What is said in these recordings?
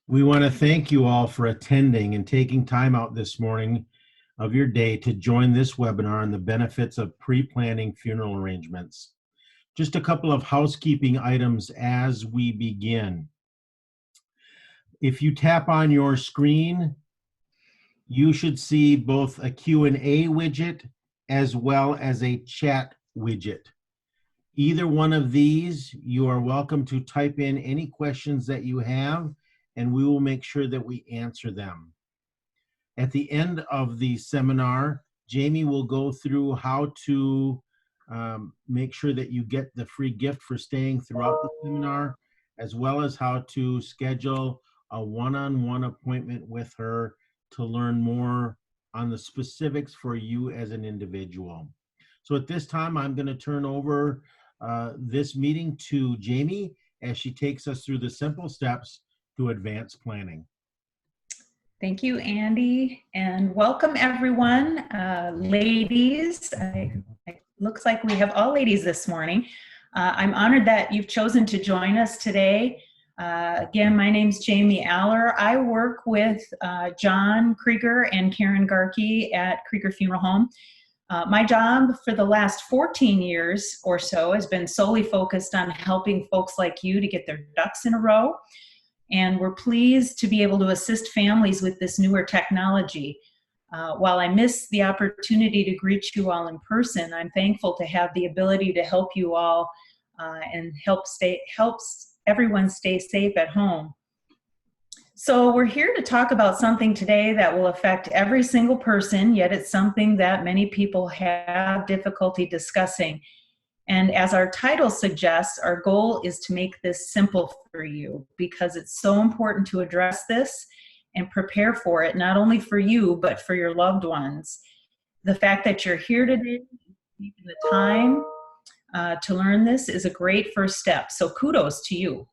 We want to thank you all for attending and taking time out this morning of your day to join this webinar on the benefits of pre-planning funeral arrangements. Just a couple of housekeeping items as we begin. If you tap on your screen, you should see both a Q&A widget as well as a chat widget. Either one of these, you are welcome to type in any questions that you have, and we will make sure that we answer them. At the end of the seminar, Jamie will go through how to make sure that you get the free gift for staying throughout the seminar, as well as how to schedule a one-on-one appointment with her to learn more on the specifics for you as an individual. So at this time, I'm going to turn over this meeting to Jamie as she takes us through the simple steps to advanced planning. Thank you, Andy, and welcome everyone. Ladies, it looks like we have all ladies this morning. I'm honored that you've chosen to join us today. Again, my name's Jamie Allar. I work with John Krueger and Karen Garkey at Krueger Funeral Home. My job for the last 14 years or so has been solely focused on helping folks like you to get their ducks in a row. And we're pleased to be able to assist families with this newer technology. While I miss the opportunity to greet you all in person, I'm thankful to have the ability to help you all and helps everyone stay safe at home. So we're here to talk about something today that will affect every single person, yet it's something that many people have difficulty discussing. And as our title suggests, our goal is to make this simple for you because it's so important to address this and prepare for it, not only for you, but for your loved ones. The fact that you're here today, taking the time to learn this is a great first step. So kudos to you.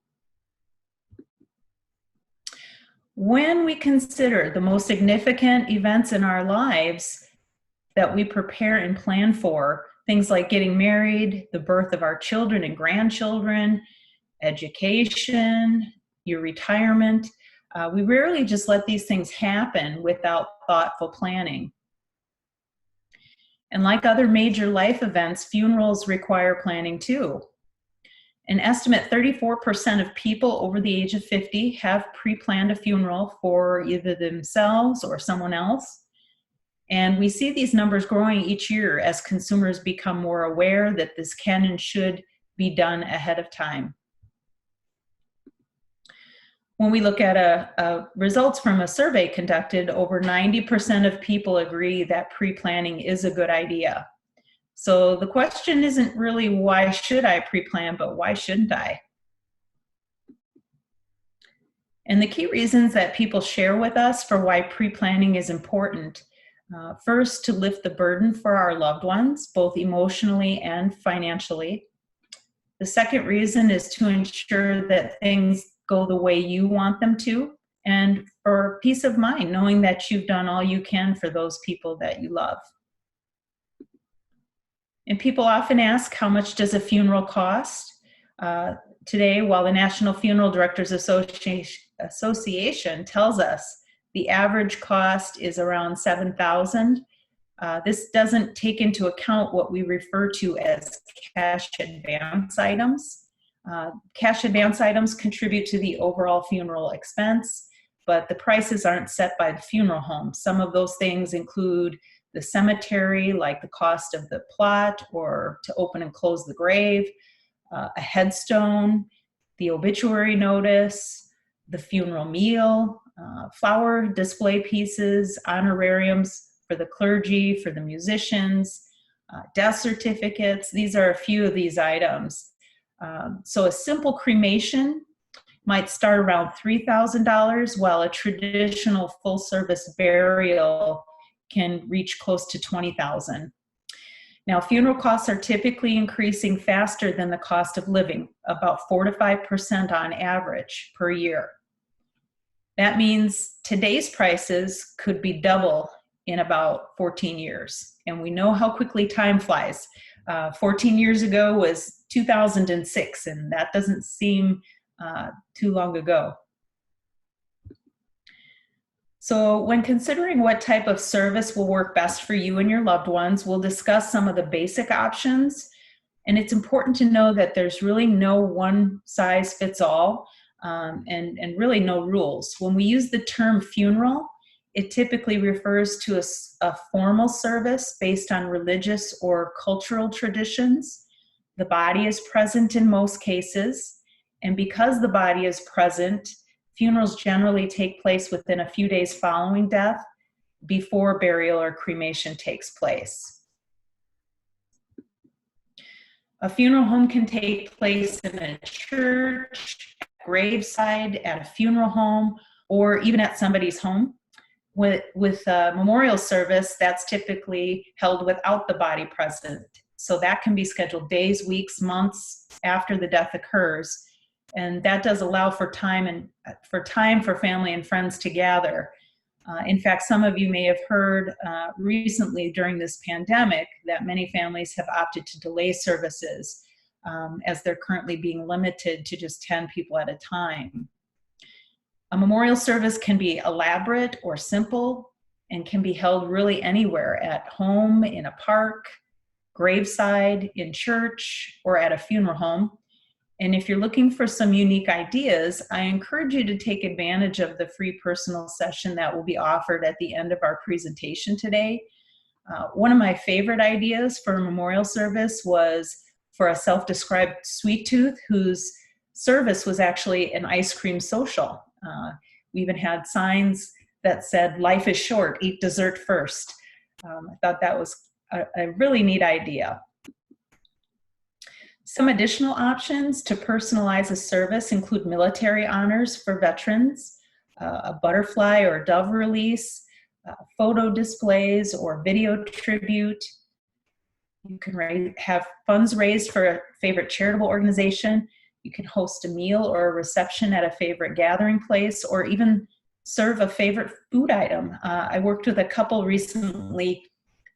When we consider the most significant events in our lives that we prepare and plan for, things like getting married, the birth of our children and grandchildren, education, your retirement, we rarely just let these things happen without thoughtful planning. And like other major life events, funerals require planning too. An estimate 34% of people over the age of 50 have pre-planned a funeral for either themselves or someone else. And we see these numbers growing each year as consumers become more aware that this can and should be done ahead of time. When we look at results from a survey conducted, over 90% of people agree that pre-planning is a good idea. So the question isn't really why should I pre-plan, but why shouldn't I? And the key reasons that people share with us for why pre-planning is important. First, to lift the burden for our loved ones, both emotionally and financially. The second reason is to ensure that things go the way you want them to, and for peace of mind, knowing that you've done all you can for those people that you love. And people often ask, how much does a funeral cost? Today, while the National Funeral Directors Association tells us the average cost is around $7,000, this doesn't take into account what we refer to as cash advance items. Cash advance items contribute to the overall funeral expense, but the prices aren't set by the funeral home. Some of those things include the cemetery, like the cost of the plot or to open and close the grave, a headstone, the obituary notice, the funeral meal, flower display pieces, honorariums for the clergy, for the musicians, death certificates. These are a few of these items. So a simple cremation might start around $3,000, while a traditional full-service burial can reach close to $20,000. Now, funeral costs are typically increasing faster than the cost of living, about 4 to 5% on average per year. That means today's prices could be double in about 14 years. And we know how quickly time flies. 14 years ago was 2006, and that doesn't seem too long ago. So when considering what type of service will work best for you and your loved ones, we'll discuss some of the basic options. And it's important to know that there's really no one size fits all, and really no rules. When we use the term funeral, it typically refers to a formal service based on religious or cultural traditions. The body is present in most cases, and because the body is present, funerals generally take place within a few days following death, before burial or cremation takes place. A funeral home can take place in a church, a graveside, at a funeral home, or even at somebody's home. With a memorial service, that's typically held without the body present. So that can be scheduled days, weeks, months after the death occurs. And that does allow for time for family and friends to gather. In fact, some of you may have heard recently during this pandemic that many families have opted to delay services, as they're currently being limited to just 10 people at a time. A memorial service can be elaborate or simple and can be held really anywhere, at home, in a park, graveside, in church, or at a funeral home. And if you're looking for some unique ideas, I encourage you to take advantage of the free personal session that will be offered at the end of our presentation today. One of my favorite ideas for a memorial service was for a self-described sweet tooth whose service was actually an ice cream social. We even had signs that said, "Life is short, eat dessert first." I thought that was a really neat idea. Some additional options to personalize a service include military honors for veterans, a butterfly or dove release, photo displays or video tribute. You can have funds raised for a favorite charitable organization. You can host a meal or a reception at a favorite gathering place, or even serve a favorite food item. I worked with a couple recently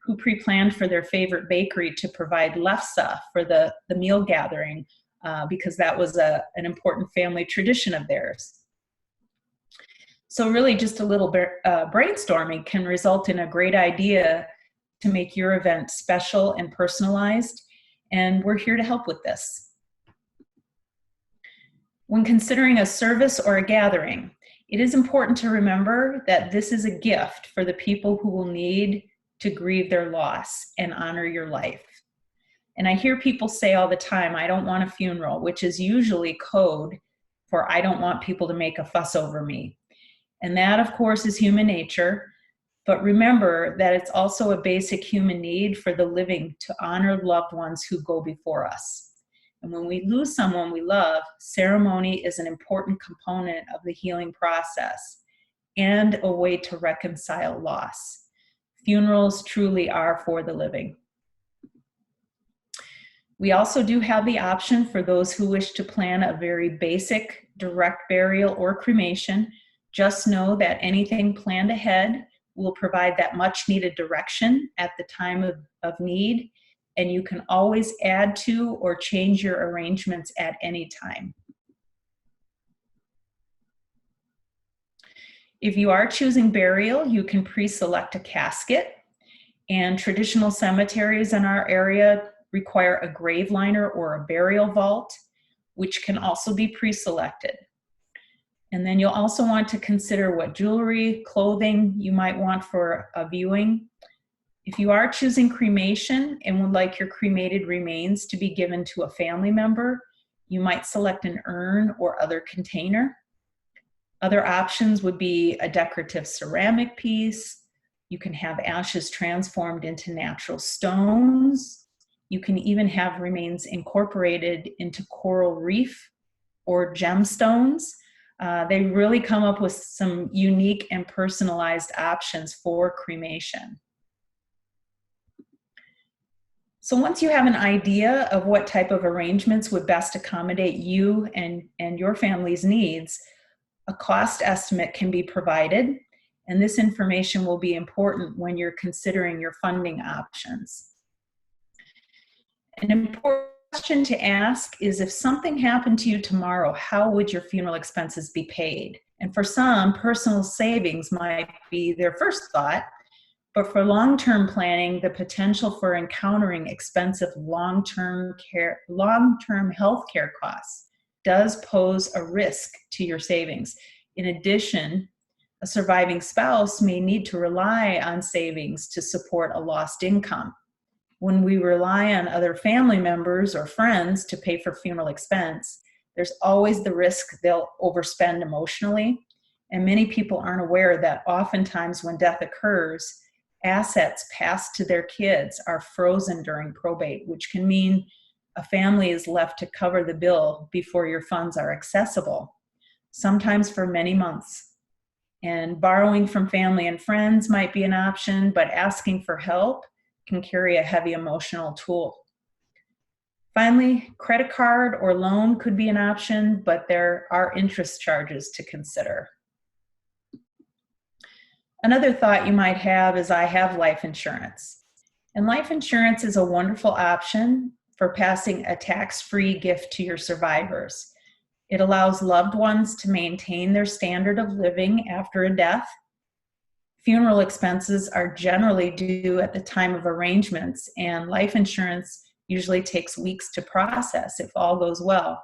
who pre-planned for their favorite bakery to provide lefse for the meal gathering, because that was an important family tradition of theirs. So really just a little brainstorming can result in a great idea to make your event special and personalized, and we're here to help with this. When considering a service or a gathering, it is important to remember that this is a gift for the people who will need to grieve their loss and honor your life. And I hear people say all the time, "I don't want a funeral," which is usually code for "I don't want people to make a fuss over me." And that, of course, is human nature. But remember that it's also a basic human need for the living to honor loved ones who go before us. And when we lose someone we love, ceremony is an important component of the healing process and a way to reconcile loss. Funerals truly are for the living. We also do have the option for those who wish to plan a very basic direct burial or cremation. Just know that anything planned ahead will provide that much needed direction at the time of need, and you can always add to or change your arrangements at any time. If you are choosing burial, you can pre-select a casket, and traditional cemeteries in our area require a grave liner or a burial vault, which can also be pre-selected. And then you'll also want to consider what jewelry, clothing you might want for a viewing. If you are choosing cremation and would like your cremated remains to be given to a family member, you might select an urn or other container. Other options would be a decorative ceramic piece. You can have ashes transformed into natural stones. You can even have remains incorporated into coral reef or gemstones. They really come up with some unique and personalized options for cremation. So once you have an idea of what type of arrangements would best accommodate you and your family's needs, a cost estimate can be provided, and this information will be important when you're considering your funding options. An important question to ask is, if something happened to you tomorrow, how would your funeral expenses be paid? And for some, personal savings might be their first thought, but for long-term planning, the potential for encountering expensive long-term health care costs does pose a risk to your savings. In addition, a surviving spouse may need to rely on savings to support a lost income. When we rely on other family members or friends to pay for funeral expense, there's always the risk they'll overspend emotionally. And many people aren't aware that oftentimes when death occurs, assets passed to their kids are frozen during probate, which can mean a family is left to cover the bill before your funds are accessible, sometimes for many months. And borrowing from family and friends might be an option, but asking for help can carry a heavy emotional toll. Finally, credit card or loan could be an option, but there are interest charges to consider. Another thought you might have is, I have life insurance. And life insurance is a wonderful option for passing a tax-free gift to your survivors. It allows loved ones to maintain their standard of living after a death. Funeral expenses are generally due at the time of arrangements, and life insurance usually takes weeks to process if all goes well.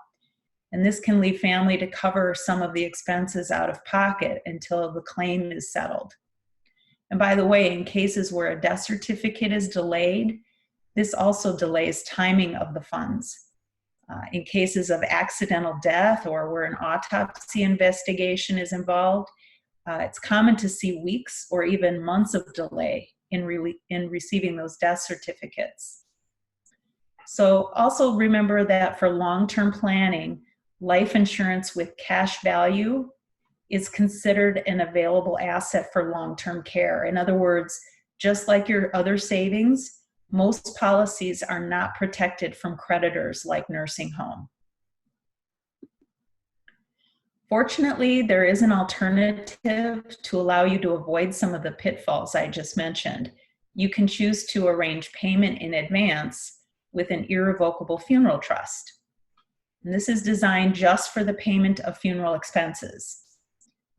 And this can leave family to cover some of the expenses out of pocket until the claim is settled. And by the way, in cases where a death certificate is delayed, this also delays timing of the funds. In cases of accidental death or where an autopsy investigation is involved, it's common to see weeks or even months of delay in receiving those death certificates. So also remember that for long-term planning, life insurance with cash value is considered an available asset for long-term care. In other words, just like your other savings, most policies are not protected from creditors like nursing home. Fortunately, there is an alternative to allow you to avoid some of the pitfalls I just mentioned. You can choose to arrange payment in advance with an irrevocable funeral trust. And this is designed just for the payment of funeral expenses.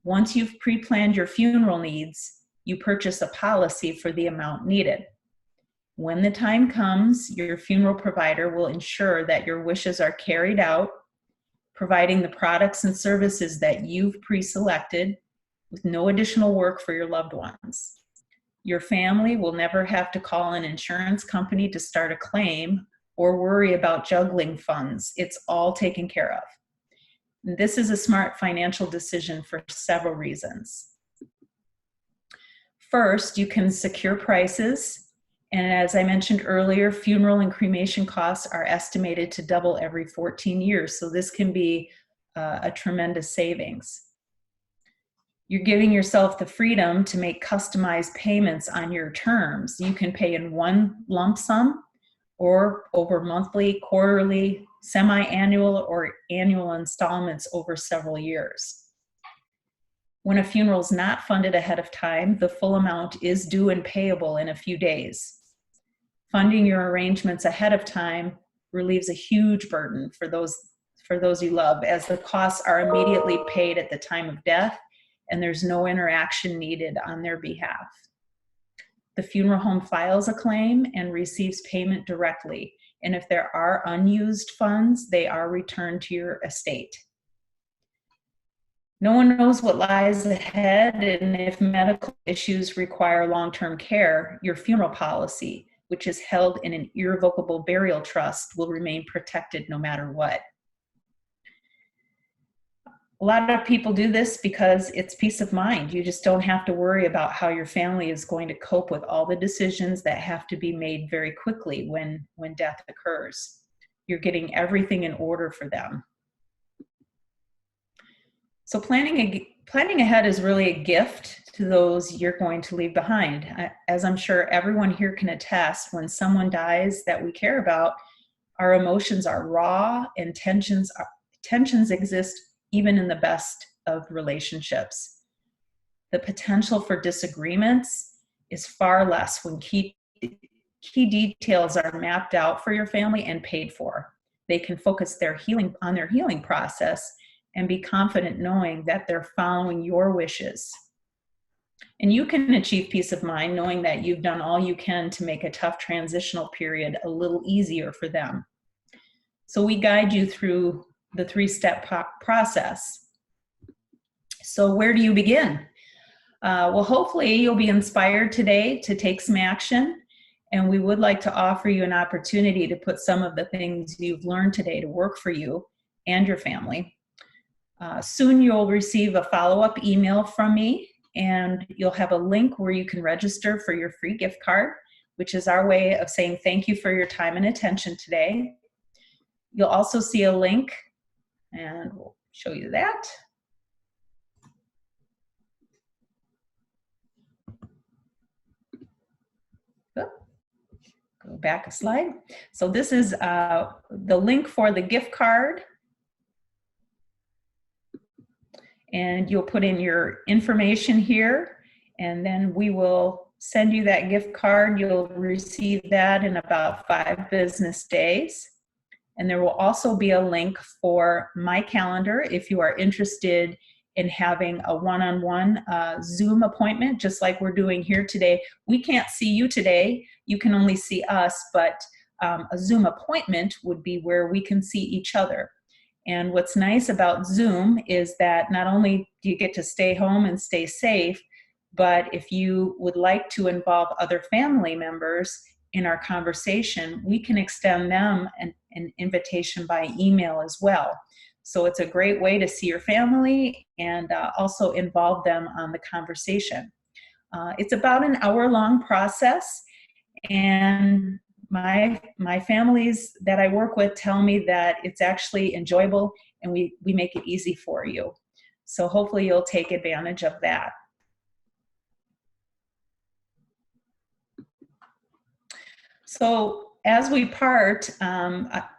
Once you've pre-planned your funeral needs, you purchase a policy for the amount needed. When the time comes, your funeral provider will ensure that your wishes are carried out, providing the products and services that you've pre-selected with no additional work for your loved ones. Your family will never have to call an insurance company to start a claim or worry about juggling funds. It's all taken care of. And this is a smart financial decision for several reasons. First, you can secure prices. And as I mentioned earlier, funeral and cremation costs are estimated to double every 14 years. So this can be a tremendous savings. You're giving yourself the freedom to make customized payments on your terms. You can pay in one lump sum or over monthly, quarterly, semi-annual, or annual installments over several years. When a funeral is not funded ahead of time, the full amount is due and payable in a few days. Funding your arrangements ahead of time relieves a huge burden for those you love, as the costs are immediately paid at the time of death and there's no interaction needed on their behalf. The funeral home files a claim and receives payment directly, and if there are unused funds, they are returned to your estate. No one knows what lies ahead, and if medical issues require long-term care, your funeral policy, which is held in an irrevocable burial trust, will remain protected no matter what. A lot of people do this because it's peace of mind. You just don't have to worry about how your family is going to cope with all the decisions that have to be made very quickly when death occurs. You're getting everything in order for them. So planning ahead is really a gift to those you're going to leave behind. As I'm sure everyone here can attest, when someone dies that we care about, our emotions are raw and tensions exist even in the best of relationships. The potential for disagreements is far less when key details are mapped out for your family and paid for. They can focus on their healing process and be confident knowing that they're following your wishes. And you can achieve peace of mind knowing that you've done all you can to make a tough transitional period a little easier for them. So we guide you through the 3-step process. So where do you begin? Well, hopefully you'll be inspired today to take some action, and we would like to offer you an opportunity to put some of the things you've learned today to work for you and your family. Soon you'll receive a follow-up email from me, and you'll have a link where you can register for your free gift card, which is our way of saying thank you for your time and attention today. You'll also see a link, and we'll show you that. Go back a slide. So this is the link for the gift card. And you'll put in your information here, and then we will send you that gift card. You'll receive that in about 5 business days. And there will also be a link for my calendar if you are interested in having a one-on-one Zoom appointment, just like we're doing here today. We can't see you today. You can only see us, but a Zoom appointment would be where we can see each other. And what's nice about Zoom is that not only do you get to stay home and stay safe, but if you would like to involve other family members in our conversation, we can extend them an invitation by email as well. So it's a great way to see your family and also involve them on the conversation. It's about an hour-long process, and my families that I work with tell me that it's actually enjoyable, and we make it easy for you. So hopefully you'll take advantage of that. So as we part,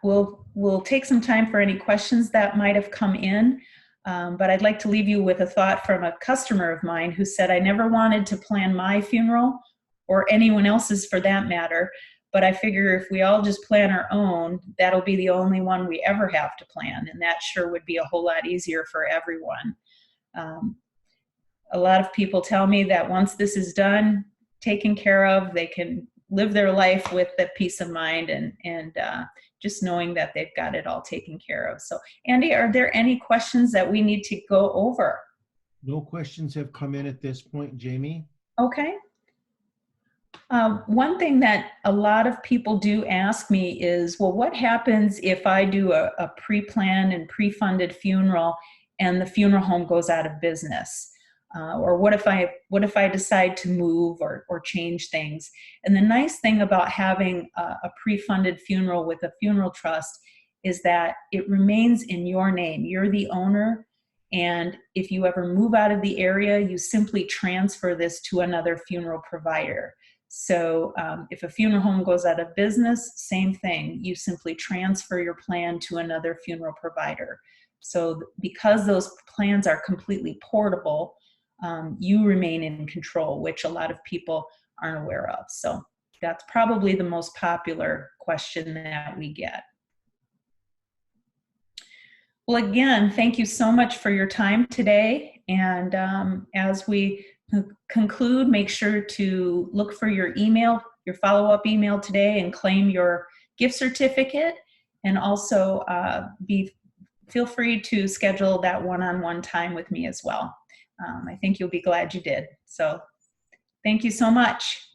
we'll take some time for any questions that might have come in, but I'd like to leave you with a thought from a customer of mine who said, I never wanted to plan my funeral or anyone else's for that matter, but I figure if we all just plan our own, that'll be the only one we ever have to plan, and that sure would be a whole lot easier for everyone. A lot of people tell me that once this is done, taken care of, they can live their life with the peace of mind and just knowing that they've got it all taken care of. So, Andy, are there any questions that we need to go over? No questions have come in at this point, Jamie. Okay. One thing that a lot of people do ask me is, well, what happens if I do a pre-planned and pre-funded funeral and the funeral home goes out of business? Or what if I decide to move or change things? And the nice thing about having a pre-funded funeral with a funeral trust is that it remains in your name. You're the owner, and if you ever move out of the area, you simply transfer this to another funeral provider. So if a funeral home goes out of business, same thing. You simply transfer your plan to another funeral provider. So because those plans are completely portable, you remain in control, which a lot of people aren't aware of. So that's probably the most popular question that we get. Well, again, thank you so much for your time today. And as we conclude, make sure to look for your email, your follow-up email today, and claim your gift certificate. And also feel free to schedule that one-on-one time with me as well. I think you'll be glad you did. So thank you so much.